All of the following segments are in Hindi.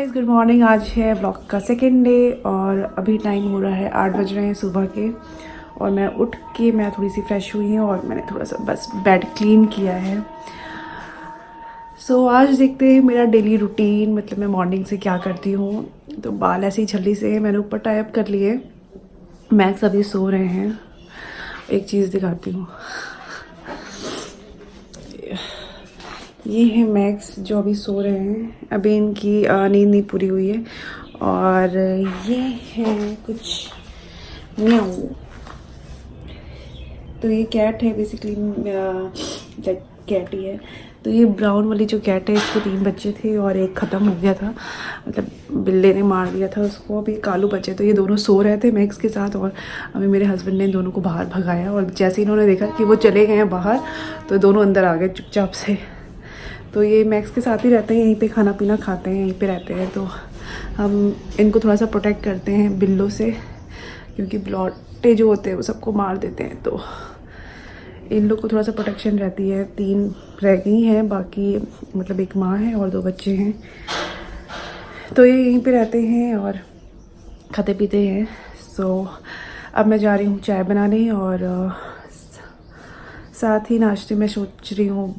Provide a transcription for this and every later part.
Guys, good morning. आज है ब्लॉग का सेकेंड डे और अभी टाइम हो रहा है 8 बज रहे हैं सुबह के। और मैं उठ के मैं थोड़ी सी फ्रेश हुई हूँ और मैंने थोड़ा सा बस बेड क्लीन किया है। सो आज देखते हैं मेरा डेली रूटीन, मतलब मैं मॉर्निंग से क्या करती हूँ। तो बाल ऐसे ही छल्ली से मैंने ऊपर टाई अप कर लिए। मैक्स अभी सो रहे हैं। एक चीज़ दिखाती हूँ, ये है मैक्स जो अभी सो रहे हैं। अभी इनकी नींद नहीं पूरी हुई है। और ये है कुछ म्याऊ। तो ये कैट है, बेसिकली कैट ही है। तो ये ब्राउन वाली जो कैट है, इसके 3 बच्चे थे और एक ख़त्म हो गया था, मतलब बिल्ले ने मार दिया था उसको। अभी कालू बचे। तो ये दोनों सो रहे थे मैक्स के साथ और अभी मेरे हस्बैंड ने दोनों को बाहर भगाया। और जैसे इन्होंने देखा कि वो चले गए हैं बाहर, तो दोनों अंदर आ गए चुपचाप से। तो ये मैक्स के साथ ही रहते हैं, यहीं पे खाना पीना खाते हैं, यहीं पे रहते हैं। तो हम इनको थोड़ा सा प्रोटेक्ट करते हैं बिल्लों से, क्योंकि ब्लॉटे जो होते हैं वो सबको मार देते हैं। तो इन लोग को थोड़ा सा प्रोटेक्शन रहती है। 3 रह गई हैं, बाकी मतलब एक माँ है और 2 बच्चे हैं। तो ये यहीं पे रहते हैं और खाते पीते हैं। सो अब मैं जा रही हूँ चाय बनाने और साथ ही नाश्ते में सोच रही हूँ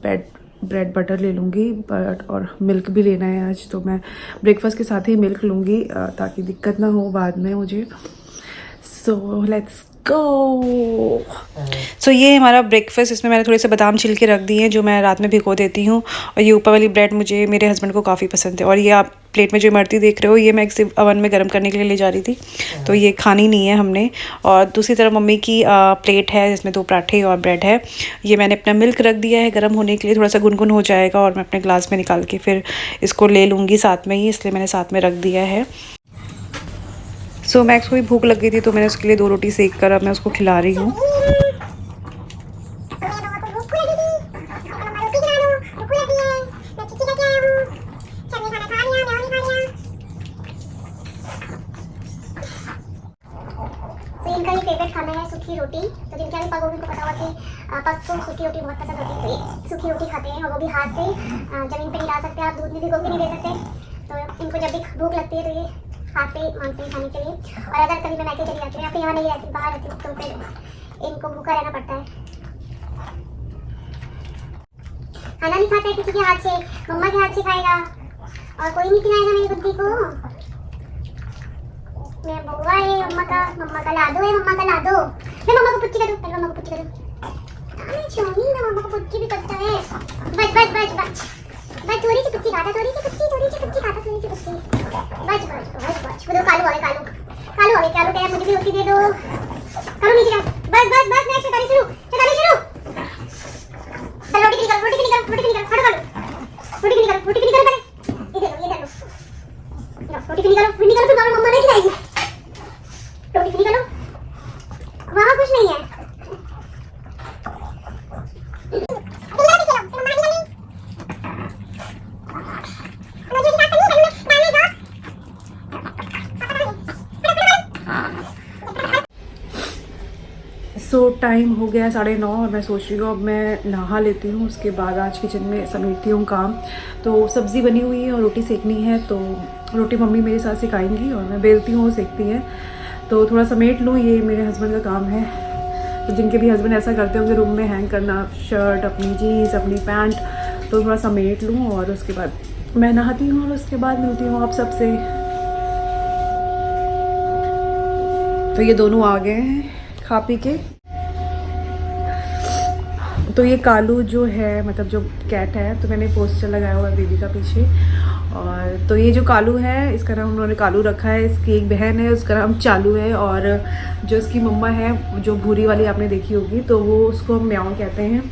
ब्रेड बटर ले लूँगी, बट और मिल्क भी लेना है आज। तो मैं ब्रेकफास्ट के साथ ही मिल्क लूँगी ताकि दिक्कत ना हो बाद में मुझे। So let's go. सो ये हमारा ब्रेकफास्ट। इसमें मैंने थोड़े से बादाम छिल के रख दिए हैं जो मैं रात में भिगो देती हूँ। और ये ऊपर वाली ब्रेड मुझे मेरे हस्बैंड को काफ़ी पसंद है। और ये आप प्लेट में जो इमरती देख रहे हो, ये मैं सिर्फ अवन में गर्म करने के लिए ले जा रही थी, तो ये खानी नहीं है हमने। और दूसरी तरफ मम्मी की प्लेट है जिसमें 2 पराठे और ब्रेड है। ये मैंने अपना मिल्क रख दिया है गर्म होने के लिए, थोड़ा सा गुनगुन हो जाएगा और मैं अपने ग्लास में निकाल के फिर इसको ले लूँगी साथ में ही, इसलिए मैंने साथ में रख दिया है। सो मैक्स को भी भूख लग गई थी, तो मैंने उसके लिए 2 रोटी सेक कर अब मैं उसको खिला रही हूँ। इनका ये फेवरेट खाना है सूखी रोटी। तो जिनके अभी पग को पता होगा कि पग को सूखी रोटी बहुत पसंद होती है। तो ये सूखी रोटी खाते हैं और वो भी हाथ से, जमीन पे नहीं डाल सकते आप, दूध में भिगो के नहीं दे सकते। तो इनको जब भी भूख लगती है तो ये हाथ से मांगते हैं खाने के लिए। और अगर कभी मैं मैके चली जाती हूँ या फिर यहाँ नहीं रहती, बाहर रहती हूँ, तो फिर इनको भूखा रहना पड़ता है। खाना नहीं खाता है किसी के हाथ से, मम्मा के हाथ से खाएगा और कोई नहीं खिलाएगा मेरी बुद्धि को। मैं बउआ है मम्मा का लाडो है, मम्मा का लाडो। मैं मम्मा को पुच्ची करूं, पहले मम्मा को पुच्ची करूं। मैं छोनी ना, मम्मा को पुच्ची भी करता है। बच बच बच बच बच, थोड़ी सी पुच्ची खाता, थोड़ी सी पुच्ची खाता, थोड़ी सी पुच्ची। बच बच बच बच। वो कालू आ गए, कालू कह रहा मुझे भी रोटी दे दो। कालू नीचे जा। बस बस बस, मैं शैतानी शुरू। चल रोटी निकाल हटो कालू। रोटी निकाल पहले। इधर लो, रोटी निकालो फिर मम्मा नहीं खिलाएगी। रोटी निकालो, वहाँ कुछ नहीं है। सो टाइम हो गया 9:30 और मैं सोच रही हूँ अब मैं नहा लेती हूँ, उसके बाद आज किचन में समेटती हूँ काम। तो सब्ज़ी बनी हुई है और रोटी सेकनी है, तो रोटी मम्मी मेरे साथ सिखाएंगी और मैं बेलती हूँ, वो सेकती हैं। तो थोड़ा समेट लूँ, ये मेरे हस्बैंड का काम है। तो जिनके भी हस्बैंड ऐसा करते होंगे रूम में हैंग करना शर्ट, अपनी जीन्स, अपनी पैंट, तो थोड़ा समेट लूँ और उसके बाद मैं नहाती हूँ और उसके बाद मिलती हूँ आप सबसे। तो ये दोनों आ गए हैं खा पी के। तो ये कालू जो है, मतलब जो कैट है, तो मैंने पोस्टर लगाया हुआ है बेबी का पीछे। और तो ये जो कालू है, इसका नाम उन्होंने कालू रखा है। इसकी एक बहन है, उसका नाम चालू है। और जो इसकी मम्मा है, जो भूरी वाली आपने देखी होगी, तो वो उसको हम म्याऊ कहते हैं।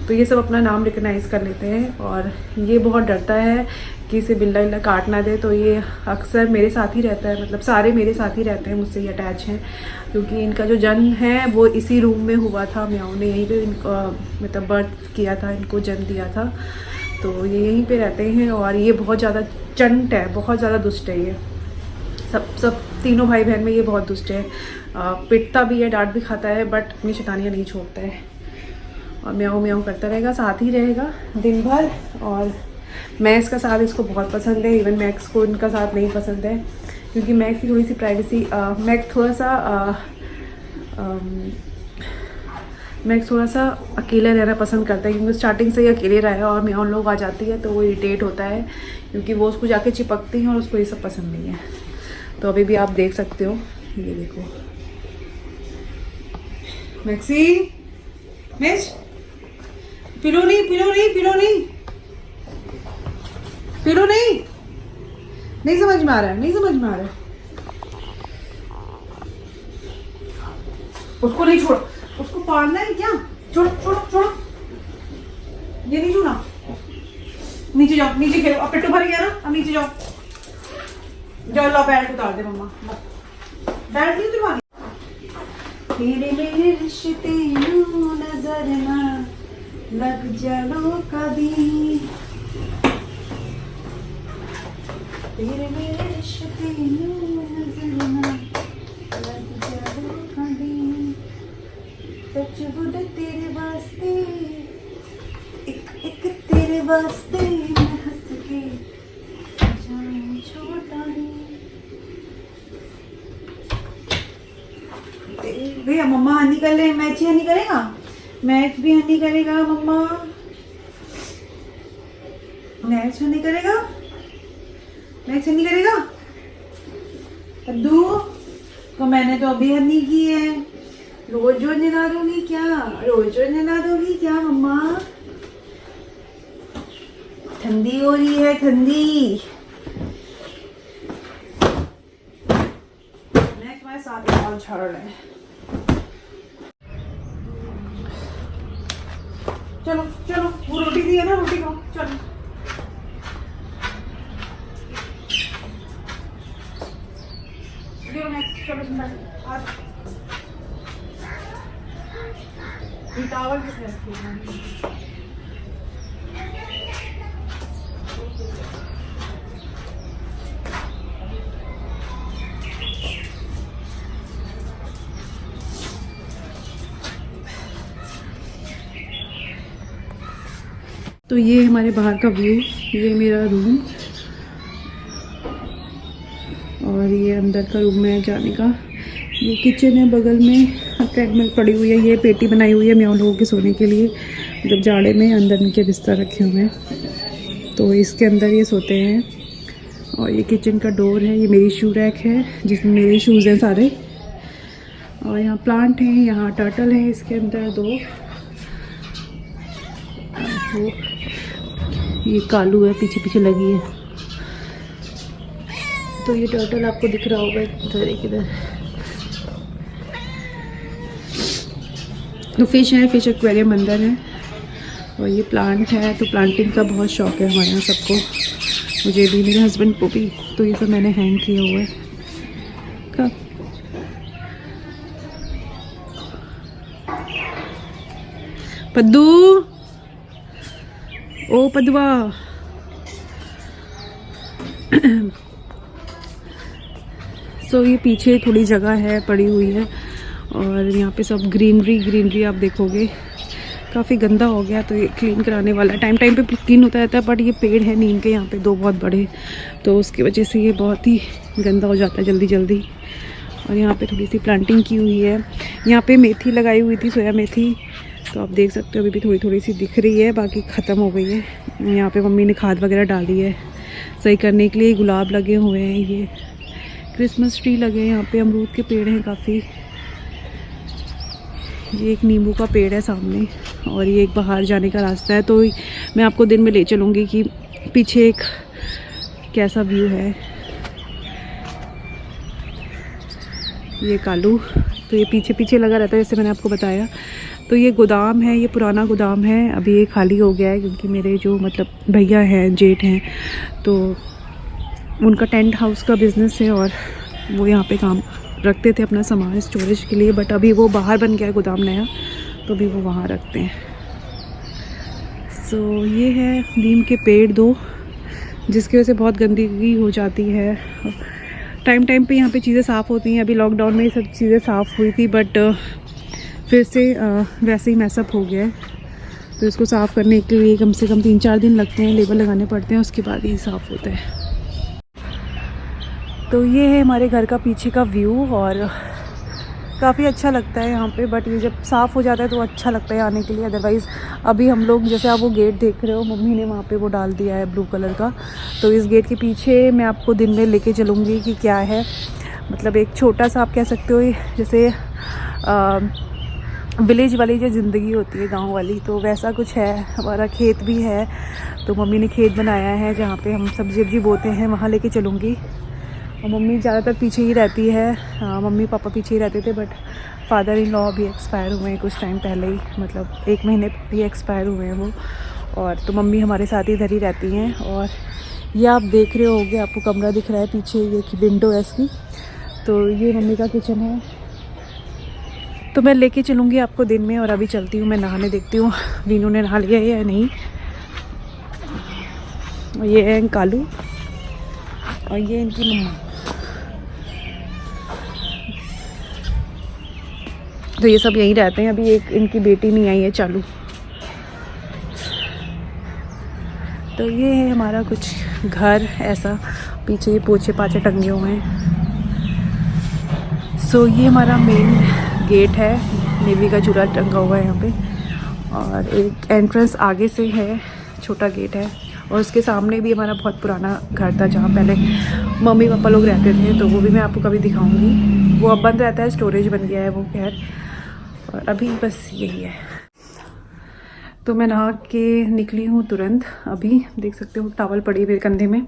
तो ये सब अपना नाम रिकग्नाइज़ कर लेते हैं। और ये बहुत डरता है कि इसे बिल्ला बिल्ला काट ना दे, तो ये अक्सर मेरे साथ ही रहता है, मतलब सारे मेरे साथ ही रहते हैं, मुझसे ही अटैच हैं। क्योंकि इनका जो जन्म है वो इसी रूम में हुआ था। म्याऊ ने यहीं पे इनका मतलब बर्थ किया था, इनको जन्म दिया था। तो ये यहीं पे रहते हैं। और ये बहुत ज़्यादा चंट है, बहुत ज़्यादा दुष्ट है। ये सब तीनों भाई बहन में ये बहुत दुष्ट है। पिटता भी है, डांट भी खाता है, बट अपनी शैतानियाँ नहीं छोड़ता है। और म्याऊ म्याऊ करता रहेगा, साथ ही रहेगा दिन भर। और मैक्स का साथ इसको बहुत पसंद है, इवन मैक्स को इनका साथ नहीं पसंद है क्योंकि मैक्स की थोड़ी सी प्राइवेसी, मैक्स थोड़ा सा अकेले रहना पसंद करता है क्योंकि स्टार्टिंग से ही अकेले रहा है और मैं उन लोग आ जाती है तो वो इरिटेट होता है क्योंकि वो उसको जाके चिपकती हैं और उसको ये सब पसंद नहीं है। तो अभी भी आप देख सकते हो, ये देखो मैक्सी, मिस पिलो नहीं, पिलो नहीं, पिलो नहीं, पिलो नहीं, नहीं समझ में आ रहा है, नहीं समझ में आ रहा है। उसको नहीं छोड़ो, उसको पालना है क्या? छोड़ो छोड़ो छोड़ो, ये नहीं छूना। नीचे जाओ, नीचे खेलो, अब पिट्टू भर गया ना, अब नीचे जाओ, जाओ लो बैट उतार दे मम्मा, बैट नहीं उतरवानी। तेरे मेरे रिश्ते यूं नजर ना लग जाओ कभी, तेरे मेरे रिश्ते यूं नजर ना लग जाओ कभी, टचवुड तेरे वास्ते, एक एक तेरे वास्ते मैं हंस के जाऊं छोटा ही। भैया मम्मा हनी कर ले, मैच ही हनी करेगा, मैच भी हनी करेगा मम्मा, मैच हनी करेगा, मैच हनी करेगा। कद्दू तो मैंने तो अभी हनी की है, रोज रोज निला दोगी क्या, रोज रोज निला दोगी क्या मम्मा? ठंडी हो रही है, ठंडी। मैं तुम्हारे साथ ही बाल झाड़ रहे हैं। चलो चलो, वो रोटी दी है ना, रोटी खाओ, चलो। चलो आज ये टावल किसने रखी है? तो ये हमारे बाहर का व्यू, ये मेरा रूम और ये अंदर का रूम है जाने का। ये किचन है, बगल में ट्रेडमिल पड़ी हुई है, ये पेटी बनाई हुई है म्याऊ लोगों के सोने के लिए, जब जाड़े में अंदर नीचे बिस्तर रखे हुए हैं तो इसके अंदर ये सोते हैं। और ये किचन का डोर है, ये मेरी शू रैक है जिसमें मेरे शूज़ हैं सारे। और यहाँ प्लांट है, यहाँ टर्टल है इसके अंदर दो, ये कालू है पीछे पीछे लगी है। तो ये टर्टल आपको दिख रहा होगा इधर, एक इधर। तो फिश है, फिश एक्वेरियम अंदर है। और ये प्लांट है, तो प्लांटिंग का बहुत शौक है हमारे यहाँ सबको, मुझे भी, मेरे हस्बैंड को भी। तो ये सब मैंने हैंग किया हुआ है। कब पद्दू, ओ पदवा, सो ये पीछे थोड़ी जगह है पड़ी हुई है और यहाँ पे सब ग्रीनरी आप देखोगे। काफ़ी गंदा हो गया तो ये क्लीन कराने वाला है, टाइम टाइम पे क्लीन होता रहता है। बट ये पेड़ है नीम के यहाँ पे दो बहुत बड़े, तो उसकी वजह से ये बहुत ही गंदा हो जाता है जल्दी जल्दी। और यहाँ पे थोड़ी सी प्लांटिंग की हुई है, यहाँ पे मेथी लगाई हुई थी, सोया मेथी, तो आप देख सकते हो अभी भी थोड़ी थोड़ी सी दिख रही है, बाकी ख़त्म हो गई है। यहाँ पे मम्मी ने खाद वगैरह डाली है सही करने के लिए। गुलाब लगे हुए हैं, ये क्रिसमस ट्री लगे हैं, यहाँ पे अमरूद के पेड़ हैं काफ़ी। ये एक नींबू का पेड़ है सामने और ये एक बाहर जाने का रास्ता है। तो मैं आपको दिन में ले चलूँगी कि पीछे एक कैसा व्यू है। ये कालू तो ये पीछे पीछे लगा रहता है जैसे मैंने आपको बताया। तो ये गोदाम है, ये पुराना गोदाम है, अभी ये खाली हो गया है क्योंकि मेरे जो मतलब भैया हैं, जेठ हैं, तो उनका टेंट हाउस का बिज़नेस है और वो यहाँ पे काम रखते थे अपना सामान स्टोरेज के लिए। बट अभी वो बाहर बन गया है गोदाम नया, तो अभी वो वहाँ रखते हैं। सो ये है नीम के पेड़ दो, जिसकी वजह से बहुत गंदगी हो जाती है। टाइम टाइम पे यहाँ पे चीज़ें साफ़ होती हैं। अभी लॉकडाउन में ये सब चीज़ें साफ़ हुई थी बट फिर से वैसे ही मैसअप हो गया है। तो इसको साफ़ करने के लिए कम से कम 3-4 दिन लगते हैं, लेबल लगाने पड़ते हैं, उसके बाद ही साफ़ होता है। तो ये है हमारे घर का पीछे का व्यू और काफ़ी अच्छा लगता है यहाँ पे, बट ये जब साफ़ हो जाता है तो अच्छा लगता है आने के लिए। अदरवाइज़ अभी हम लोग जैसे आप वो गेट देख रहे हो, मम्मी ने वहाँ पे वो डाल दिया है ब्लू कलर का, तो इस गेट के पीछे मैं आपको दिन में लेके चलूँगी कि क्या है। मतलब एक छोटा सा आप कह सकते हो जैसे विलेज वाली जो ज़िंदगी होती है गांव वाली, तो वैसा कुछ है। हमारा खेत भी है, तो मम्मी ने खेत बनाया है जहाँ पे हम सब्जी वब्जी बोते हैं, वहाँ लेके चलूँगी। और मम्मी ज़्यादातर पीछे ही रहती है, मम्मी पापा पीछे ही रहते थे, बट फादर इन लॉ भी एक्सपायर हुए हैं कुछ टाइम पहले ही, मतलब 1 महीने ही एक्सपायर हुए हैं वो। और तो मम्मी हमारे साथ ही इधर ही रहती हैं। और ये आप देख रहे होगे, आपको कमरा दिख रहा है पीछे, ये की विंडो है इसकी, तो ये मम्मी का किचन है। तो मैं लेके चलूँगी आपको दिन में। और अभी चलती हूँ मैं नहाने, देखती हूँ वीनू ने नहा लिया है या नहीं। और ये है कालू और ये इनकी मम्मा। तो ये सब यहीं रहते हैं। अभी एक इनकी बेटी नहीं आई है, चालू। तो ये है हमारा कुछ घर ऐसा, पीछे पोछे पाछे टंगे हुए हैं। सो ये हमारा मेन गेट है, नेवी का चूड़ा टंगा हुआ है यहाँ पे। और एक एंट्रेंस आगे से है, छोटा गेट है। और उसके सामने भी हमारा बहुत पुराना घर था जहाँ पहले मम्मी पापा लोग रहते थे, तो वो भी मैं आपको कभी दिखाऊंगी। वो अब बंद रहता है, स्टोरेज बन गया है वो खैर। और अभी बस यही है। तो मैं नहा के निकली हूँ तुरंत, अभी देख सकते हो टॉवल पड़ी मेरे कंधे में।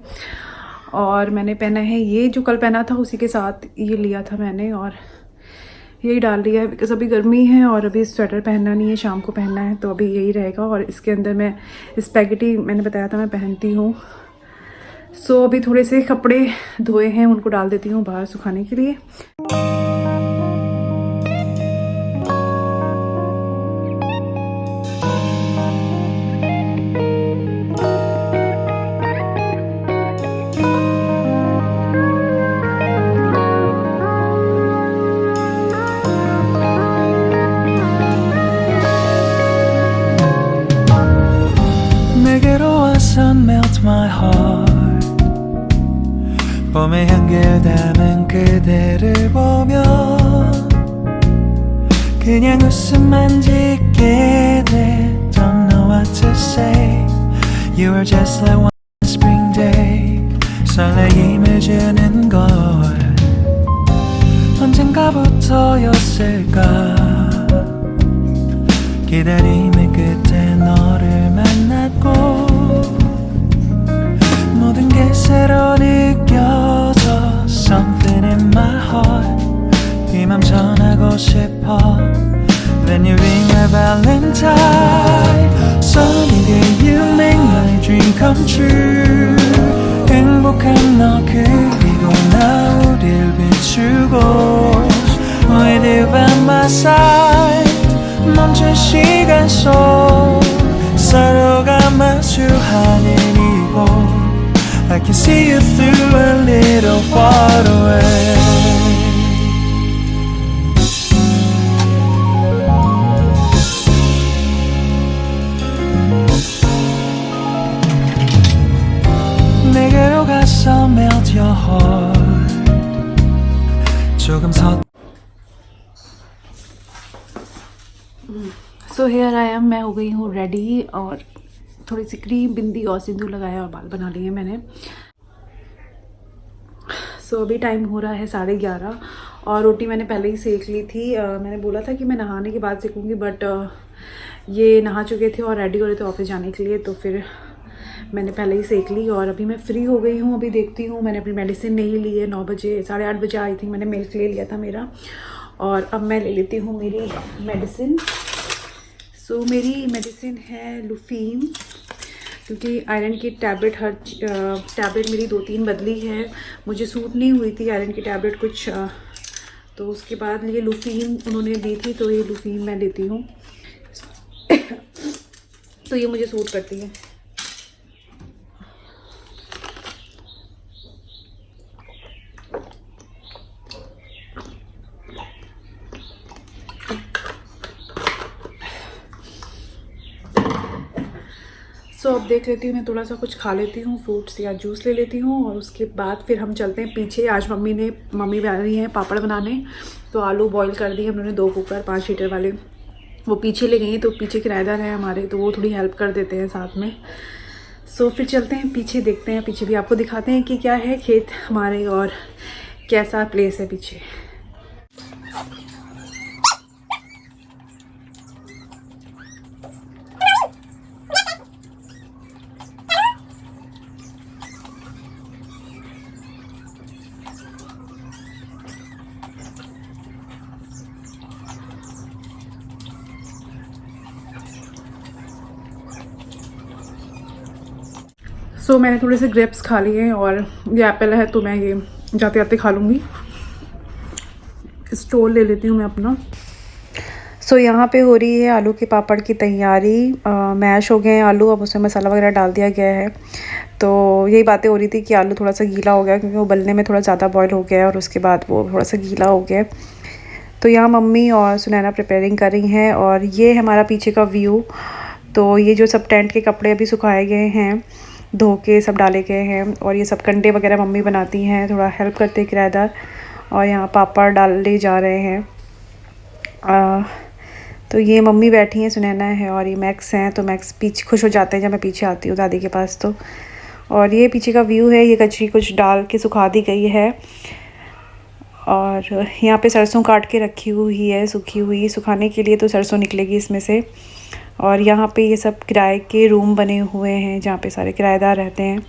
और मैंने पहना है ये जो कल पहना था उसी के साथ ये लिया था मैंने, और यही डाल लिया है बिकॉज अभी गर्मी है और अभी स्वेटर पहनना नहीं है, शाम को पहनना है, तो अभी यही रहेगा। और इसके अंदर मैं स्पैगेटी मैंने बताया था मैं पहनती हूँ। सो अभी थोड़े से कपड़े धोए हैं, उनको डाल देती हूँ बाहर सुखाने के लिए। Melt my heart 봄의 향기를 담은 그대를 보며 그냥 웃음만 짓게 돼 Don't know what to say You are just like one spring day 설레임을 주는 걸 언젠가부터였을까 기다림의 끝에 너를 만났고 모든 게 새로 느껴져 Something in my heart 이 맘 전하고 싶어 Then you ring my valentine Sunny day you make my dream come true 행복한 너 그리고 나 우릴 비추고 With you by my side 멈춘 시간 속 서로가 마주하는 이곳 I can see you through a little far away 내게로 가서 melt your heart 조금 서 so here I am, मैं हो गई हूँ रेडी और थोड़ी सी क्रीम बिंदी और सिंदूर लगाया और बाल बना लिए मैंने। सो अभी टाइम हो रहा है 11:30 और रोटी मैंने पहले ही सेक ली थी। मैंने बोला था कि मैं नहाने के बाद सेकूँगी, बट ये नहा चुके थे और रेडी हो रहे थे ऑफिस जाने के लिए, तो फिर मैंने पहले ही सेक ली और अभी मैं फ्री हो गई हूँ। अभी देखती हूँ, मैंने अपनी मेडिसिन नहीं ली है, 9 बजे 8:30 बजे आई थी, मैंने मिल्क ले लिया था मेरा, और अब मैं ले लेती हूँ मेरी मेडिसिन। सो मेरी मेडिसिन है लुफीन, क्योंकि आयरन की टैबलेट टैबलेट मेरी 2-3 बदली है, मुझे सूट नहीं हुई थी आयरन की टैबलेट कुछ, तो उसके बाद ये लुफीन उन्होंने दी थी, तो ये लुफीन मैं लेती हूँ। तो ये मुझे सूट करती है। सो अब देख लेती हूँ, मैं थोड़ा सा कुछ खा लेती हूँ, फ्रूट्स या जूस ले लेती हूँ और उसके बाद फिर हम चलते हैं पीछे। आज मम्मी बना रही हैं पापड़ बनाने, तो आलू बॉईल कर दिए हम लोगों ने 2 कुकर 5 लीटर वाले, वो पीछे ले गई। तो पीछे किराएदार है हमारे, तो वो थोड़ी हेल्प कर देते हैं साथ में। सो फिर चलते हैं पीछे, देखते हैं पीछे भी आपको दिखाते हैं कि क्या है खेत हमारे और कैसा प्लेस है पीछे। सो मैंने थोड़े से ग्रेप्स खा लिए हैं और ये एप्पल है, तो मैं ये जाते जाते खा लूँगी। स्टोल ले लेती हूँ मैं अपना। सो यहाँ पे हो रही है आलू के पापड़ की तैयारी। मैश हो गए हैं आलू, अब उसमें मसाला वगैरह डाल दिया गया है। तो यही बातें हो रही थी कि आलू थोड़ा सा गीला हो गया क्योंकि वो उबलने में थोड़ा ज़्यादा बॉयल हो गया है और उसके बाद वो थोड़ा सा गीला हो गया। तो यहाँ मम्मी और सुनैना प्रिपेयरिंग कर रही हैं और ये हमारा पीछे का व्यू। तो ये जो सब टेंट के कपड़े अभी सुखाए गए हैं, धो के सब डाले गए हैं और ये सब कंडे वगैरह मम्मी बनाती हैं, थोड़ा हेल्प करते हैं किराएदार। और यहाँ पापड़ डाले जा रहे हैं। तो ये मम्मी बैठी हैं, सुनैना है और ये मैक्स हैं। तो मैक्स पीछे खुश हो जाते हैं जब मैं पीछे आती हूँ दादी के पास। तो और ये पीछे का व्यू है, ये कचरी कुछ डाल के सुखा दी गई है। और यहाँ पे सरसों काट के रखी हुई है सूखी हुई, सुखाने के लिए, तो सरसों निकलेगी इसमें से। और यहाँ पे ये सब किराए के रूम बने हुए हैं जहाँ पे सारे किराएदार रहते हैं।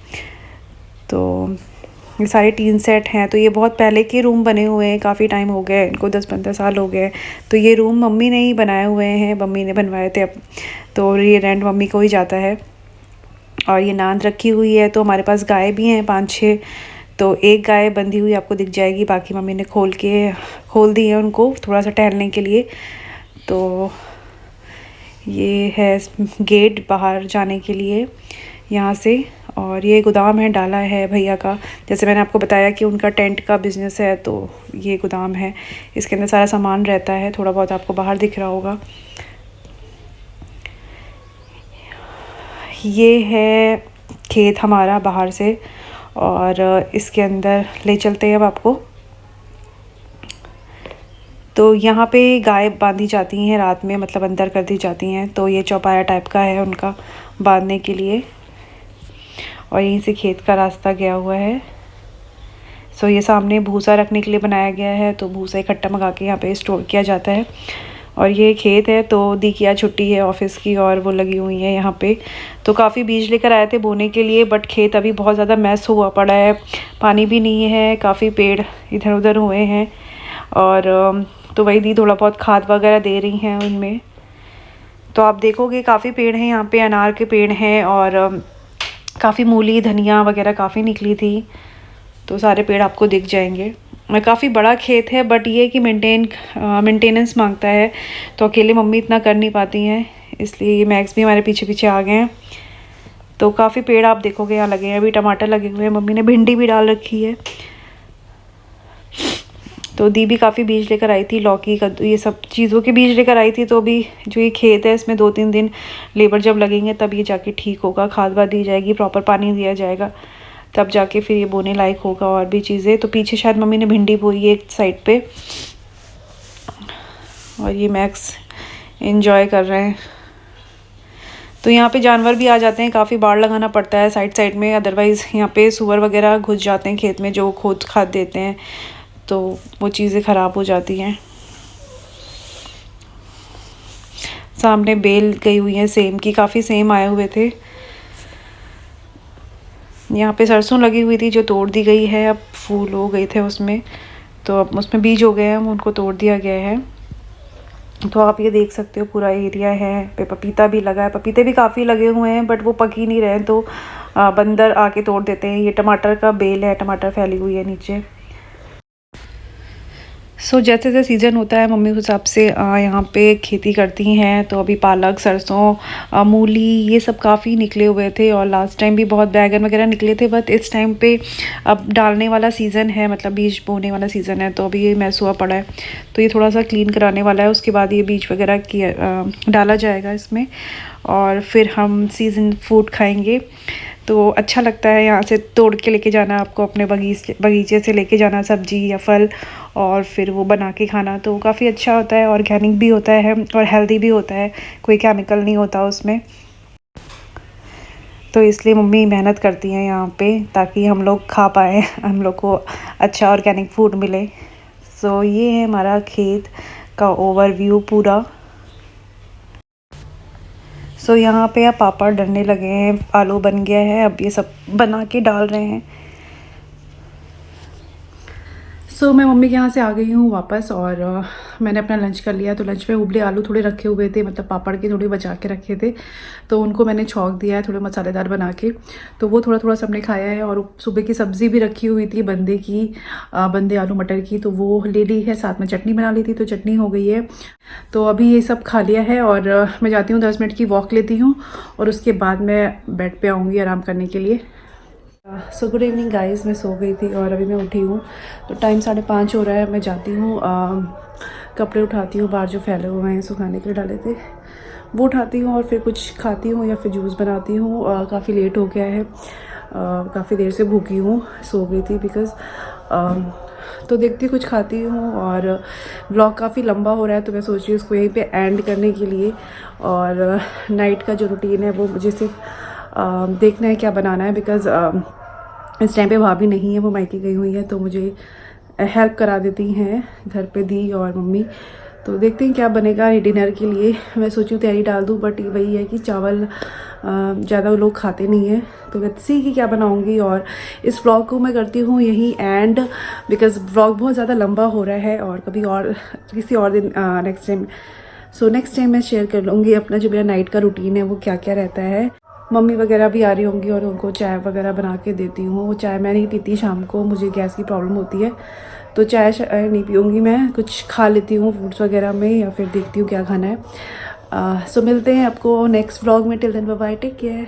तो ये सारे टीन सेट हैं। तो ये बहुत पहले के रूम बने हुए हैं, काफ़ी टाइम हो गए इनको, 10-15 साल हो गए। तो ये रूम मम्मी ने ही बनाए हुए हैं, मम्मी ने बनवाए थे अब, तो ये रेंट मम्मी को ही जाता है। और ये नांद रखी हुई है। तो हमारे पास गाय भी हैं 5-6, तो एक गाय बंधी हुई आपको दिख जाएगी, बाकी मम्मी ने खोल दी है उनको थोड़ा सा टहलने के लिए। तो ये है गेट बाहर जाने के लिए यहाँ से। और ये गोदाम है, डाला है भैया का। जैसे मैंने आपको बताया कि उनका टेंट का बिज़नेस है, तो ये गोदाम है, इसके अंदर सारा सामान रहता है। थोड़ा बहुत आपको बाहर दिख रहा होगा। ये है खेत हमारा बाहर से, और इसके अंदर ले चलते हैं अब आपको। तो यहाँ पे गाय बांधी जाती हैं रात में, मतलब अंदर कर दी जाती हैं। तो ये चौपाया टाइप का है उनका बांधने के लिए। और यहीं से खेत का रास्ता गया हुआ है। सो ये सामने भूसा रखने के लिए बनाया गया है, तो भूसा इकट्ठा मंगा के यहाँ पे स्टोर किया जाता है। और ये खेत है। तो दी की आज छुट्टी है ऑफिस की और वो लगी हुई है यहाँ पे। तो काफ़ी बीज लेकर आए थे बोने के लिए, बट खेत अभी बहुत ज़्यादा मैस हुआ पड़ा है, पानी भी नहीं है, काफ़ी पेड़ इधर उधर हुए हैं। और तो वही दी थोड़ा बहुत खाद वगैरह दे रही हैं उनमें। तो आप देखोगे काफ़ी पेड़ हैं यहाँ पे, अनार के पेड़ हैं और काफ़ी मूली धनिया वगैरह काफ़ी निकली थी। तो सारे पेड़ आपको दिख जाएंगे। काफ़ी बड़ा खेत है, बट ये कि मेंटेनेंस मांगता है, तो अकेले मम्मी इतना कर नहीं पाती हैं, इसलिए ये मैक्स भी हमारे पीछे पीछे आ गए हैं। तो काफ़ी पेड़ आप देखोगे यहाँ लगे हैं। अभी टमाटर लगे हुए हैं, मम्मी ने भिंडी भी डाल रखी है। तो दी भी काफ़ी बीज लेकर आई थी, लौकी कद्दू ये सब चीज़ों के बीज लेकर आई थी। तो अभी जो ये खेत है इसमें 2-3 दिन लेबर जब लगेंगे तब ये जाके ठीक होगा, खाद वाद दी जाएगी, प्रॉपर पानी दिया जाएगा, तब जाके फिर ये बोने लायक होगा और भी चीज़ें। तो पीछे शायद मम्मी ने भिंडी बोई है एक साइड पे। और ये मैक्स एंजॉय कर रहे हैं। तो यहाँ पे जानवर भी आ जाते हैं, काफ़ी बाड़ लगाना पड़ता है साइड में, अदरवाइज़ यहाँ पे सूअर वगैरह घुस जाते हैं खेत में जो खुद खाद देते हैं, तो वो चीज़ें ख़राब हो जाती हैं। सामने बेल गई हुई है सेम की, काफ़ी सेम आए हुए थे। यहाँ पे सरसों लगी हुई थी जो तोड़ दी गई है, अब फूल हो गए थे उसमें, तो अब उसमें बीज हो गए हैं, उनको तोड़ दिया गया है। तो आप ये देख सकते हो पूरा एरिया है। पे पपीता भी लगा है, पपीते भी काफ़ी लगे हुए हैं, बट वो पक ही नहीं रहे, तो बंदर आके तोड़ देते हैं। ये टमाटर का बेल है, टमाटर फैली हुई है नीचे। सो जैसे जैसे सीज़न होता है मम्मी उस हिसाब से यहाँ पे खेती करती हैं। तो अभी पालक, सरसों, मूली ये सब काफ़ी निकले हुए थे और लास्ट टाइम भी बहुत बैगन वगैरह निकले थे। बट इस टाइम पे अब डालने वाला सीज़न है, मतलब बीज बोने वाला सीज़न है। तो अभी ये मैस हुआ पड़ा है, तो ये थोड़ा सा क्लीन कराने वाला है। उसके बाद ये बीज वगैरह किया डाला जाएगा इसमें और फिर हम सीज़न फूड खाएँगे। तो अच्छा लगता है यहाँ से तोड़ के लेके जाना, आपको अपने बगीचे से लेके जाना सब्जी या फल और फिर वो बना के खाना। तो काफ़ी अच्छा होता है, ऑर्गेनिक भी होता है और हेल्दी भी होता है, कोई केमिकल नहीं होता उसमें। तो इसलिए मम्मी मेहनत करती हैं यहाँ पे ताकि हम लोग खा पाएँ, हम लोग को अच्छा ऑर्गेनिक फूड मिले। सो ये है हमारा खेत का ओवरव्यू पूरा। सो यहाँ पे अब पापड़ डलने लगे हैं, आलू बन गया है, अब ये सब बना के डाल रहे हैं। सो मैं मम्मी के यहाँ से आ गई हूँ वापस और मैंने अपना लंच कर लिया। तो लंच में उबले आलू थोड़े रखे हुए थे, मतलब पापड़ के थोड़े बचा के रखे थे, तो उनको मैंने छौंक दिया है थोड़े मसालेदार बना के। तो वो थोड़ा थोड़ा सबने खाया है। और सुबह की सब्ज़ी भी रखी हुई थी बंदे आलू मटर की, तो वो ले ली है। साथ में चटनी बना ली थी, तो चटनी हो गई है। तो अभी ये सब खा लिया है और मैं जाती हूँ 10 मिनट की वॉक लेती हूँ और उसके बाद मैं बेड पे आऊँगी आराम करने के लिए। सो गुड इवनिंग गाइस, मैं सो गई थी और अभी मैं उठी हूँ। तो टाइम 5:30 हो रहा है। मैं जाती हूँ कपड़े उठाती हूँ, बाहर जो फैले हुए हैं सुखाने के लिए डाले थे वो उठाती हूँ और फिर कुछ खाती हूँ या फिर जूस बनाती हूँ। काफ़ी लेट हो गया है, काफ़ी देर से भूखी हूँ, सो गई थी बिकॉज़ तो देखती कुछ खाती हूँ। और व्लॉग काफ़ी लंबा हो रहा है, तो मैं सोच रही हूँ उसको यहीं पे एंड करने के लिए। और नाइट का जो रूटीन है वो मुझे सिर्फ देखना है क्या बनाना है, बिकॉज़ इस टाइम पे भाभी नहीं है, वो मायके गई हुई है। तो मुझे हेल्प करा देती हैं घर पे दी और मम्मी। तो देखते हैं क्या बनेगा डिनर के लिए। मैं सोचूं तैयारी डाल दूं, बट वही है कि चावल ज़्यादा लोग खाते नहीं हैं। तो लेट्स सी कि क्या बनाऊंगी। और इस व्लॉग को मैं करती हूँ यहीं एंड, बिकॉज़ व्लॉग बहुत ज़्यादा लंबा हो रहा है और कभी और किसी और दिन नेक्स्ट टाइम मैं शेयर कर लूँगी अपना जो मेरा नाइट का रूटीन है वो क्या क्या रहता है। मम्मी वगैरह भी आ रही होंगी और उनको चाय वगैरह बना के देती हूँ। वो चाय मैं नहीं पीती शाम को, मुझे गैस की प्रॉब्लम होती है, तो चाय नहीं पीऊँगी मैं। कुछ खा लेती हूँ फ्रूट्स वगैरह में या फिर देखती हूँ क्या खाना है। सो मिलते हैं आपको नेक्स्ट व्लॉग में। Till then bye bye, take care.